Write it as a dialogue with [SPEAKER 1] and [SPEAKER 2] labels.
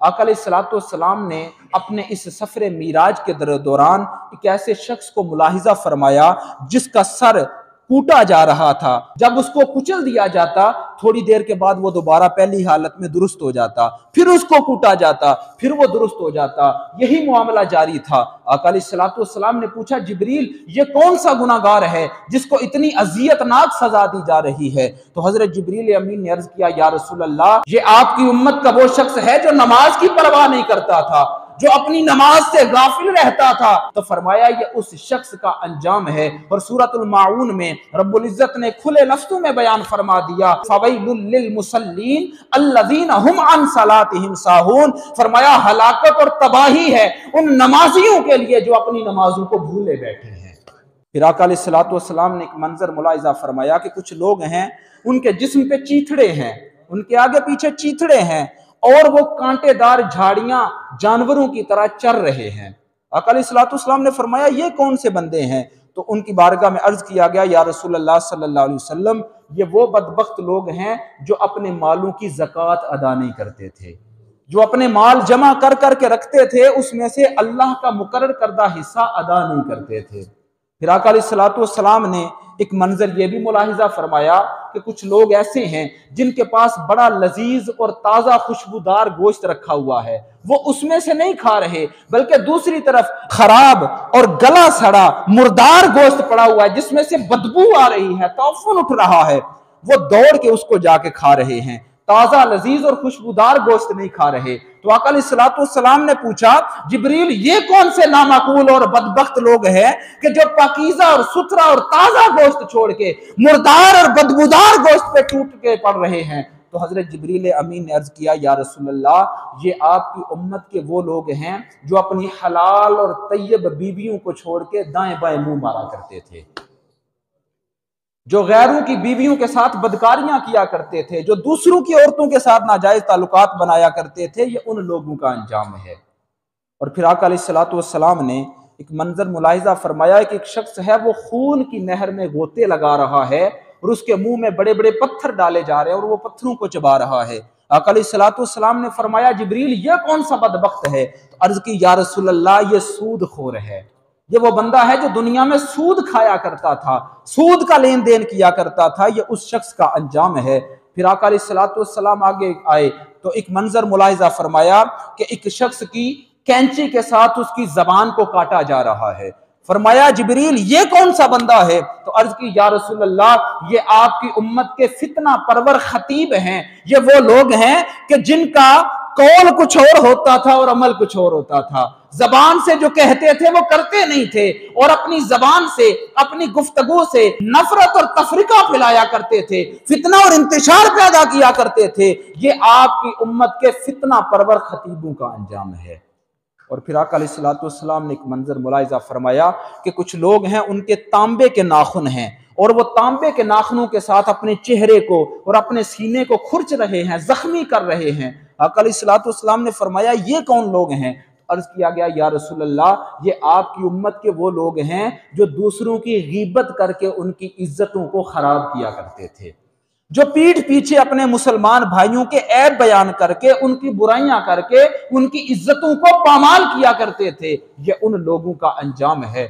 [SPEAKER 1] आका अलैहिस्सलाम ने अपने इस सफर मिराज के दौरान एक ऐसे शख्स को मुलाहिजा फरमाया जिसका सर कूटा जा रहा था। जब उसको कुचल दिया जाता, थोड़ी देर के बाद वो दोबारा पहली हालत में दुरुस्त हो जाता, फिर उसको कूटा जाता, फिर वो दुरुस्त हो जाता। यही मामला जारी था। आका अलैहिस्सलाम ने पूछा, जिब्रील ये कौन सा गुनाहगार है जिसको इतनी अजियतनाक सजा दी जा रही है? तो हजरत जिब्रील अमीन ने अर्ज किया, या रसूल अल्लाह, ये आपकी उम्मत का वो शख्स है जो नमाज की परवाह नहीं करता था, जो अपनी नमाज से गाफिल रहता था। तो फरमाया ये उस शख्स का अंजाम है। और सूरतुल माऊन में रब्बुल इज्जत ने खुले लफ्ज़ों में बयान फरमा दिया, फवैलुल लिल मुसल्लीन अल्लज़ीना हुम अन सलातिहिम साहून। फरमाया हलाकत और तबाही है उन नमाजियों के लिए जो अपनी नमाजों को भूले बैठे हैं। फिर आका अलैहिस्सलाम ने एक मंजर मुलाहिजा फरमाया कि कुछ लोग हैं, उनके जिस्म पे चीथड़े हैं, उनके आगे पीछे चीथड़े हैं और वो कांटेदार झाड़ियां जानवरों की तरह चर रहे हैं। आका अलैहिस्सलाम ने फरमाया ये कौन से बंदे हैं? तो उनकी बारगाह में अर्ज किया गया, या रसूल अल्लाह सल्लल्लाहु अलैहि वसल्लम, ये वो बदबख्त लोग हैं जो अपने मालों की ज़कात अदा नहीं करते थे, जो अपने माल जमा कर करके रखते थे, उसमें से अल्लाह का मुकर्रर करदा हिस्सा अदा नहीं करते थे। फिर आका अलैहिस्सलाम ने एक मंजर ये भी मुलाहिजा फरमाया कि कुछ लोग ऐसे हैं जिनके पास बड़ा लजीज और ताज़ा खुशबूदार गोश्त रखा हुआ है, वो उसमें से नहीं खा रहे, बल्कि दूसरी तरफ खराब और गला सड़ा मुर्दार गोश्त पड़ा हुआ है जिसमें से बदबू आ रही है, तौफुन उठ रहा है, वो दौड़ के उसको जाके खा रहे हैं। ताज़ा लजीज और खुशबूदार गोश्त नहीं खा रहे। तो आका अलैहिस्सलाम ने पूछा, जिब्रील ये कौन से नामाकूल और बदबख्त लोग हैं कि जो पाकीज़ा और सुथरा और ताज़ा गोश्त छोड़ के मुर्दार और बदबूदार गोश्त पे टूट के पड़ रहे हैं? तो हजरत जिब्रील अमीन ने अर्ज किया, या रसूल अल्लाह, ये आपकी उम्मत के वो लोग हैं जो अपनी हलाल और तैयब बीवियों को छोड़ के दाएं बाएं मुंह मारा करते थे, जो गैरों की बीवियों के साथ बदकारियां किया करते थे, जो दूसरों की औरतों के साथ नाजायज ताल्लुकात बनाया करते थे, ये उन लोगों का अंजाम है। और फिर आका अलैहिस्सलाम ने एक मंजर मुलाहिजा फरमाया कि एक शख्स है, वो खून की नहर में गोते लगा रहा है और उसके मुंह में बड़े बड़े पत्थर डाले जा रहे हैं और वो पत्थरों को चबा रहा है। आका अलैहिस्सलाम ने फरमाया, जिब्रील ये कौन सा बदबख्त है? तो अर्ज की, या रसूल अल्लाह, ये सूद खोर है, ये वो बंदा है जो दुनिया में सूद खाया करता था, सूद का लेन देन किया करता था, ये उस शख्स का अंजाम है। फिर आका अलैहिस्सलाम आगे आए तो एक मंजर मुलाहिजा फरमाया कि एक शख्स की कैंची के साथ उसकी जबान को काटा जा रहा है। फरमाया, जिब्रील ये कौन सा बंदा है? तो अर्ज की, या रसूल अल्लाह, ये आपकी उम्मत के फितना परवर खतीब हैं, ये वो लोग हैं कि जिनका कौल कुछ और होता था और अमल कुछ और होता था। जबान से जो कहते थे वो करते नहीं थे और अपनी जबान से, अपनी गुफ्तगू से नफरत और तफरीका फैलाया करते थे, फितना और इंतशार पैदा किया करते थे। ये आपकी उम्मत के फितना परवर खतीबों का अंजाम है। और फिर आका अलैहिस्सलाम ने एक मंजर मुलाहिजा फरमाया कि कुछ लोग हैं, उनके तांबे के नाखून हैं और वो तांबे के नाखूनों के साथ अपने चेहरे को और अपने सीने को खुरच रहे हैं, जख्मी कर रहे हैं। आका अलैहिस्सलाम ने फरमाया, ये कौन लोग हैं? अर्ज किया गया, या रसूल अल्लाह, ये आपकी उम्मत के वो लोग हैं जो दूसरों की गीबत करके उनकी इज्जतों को खराब किया करते थे, जो पीठ पीछे अपने मुसलमान भाइयों के ऐब बयान करके, उनकी बुराइयां करके उनकी इज्जतों को पामाल किया करते थे। ये उन लोगों का अंजाम है।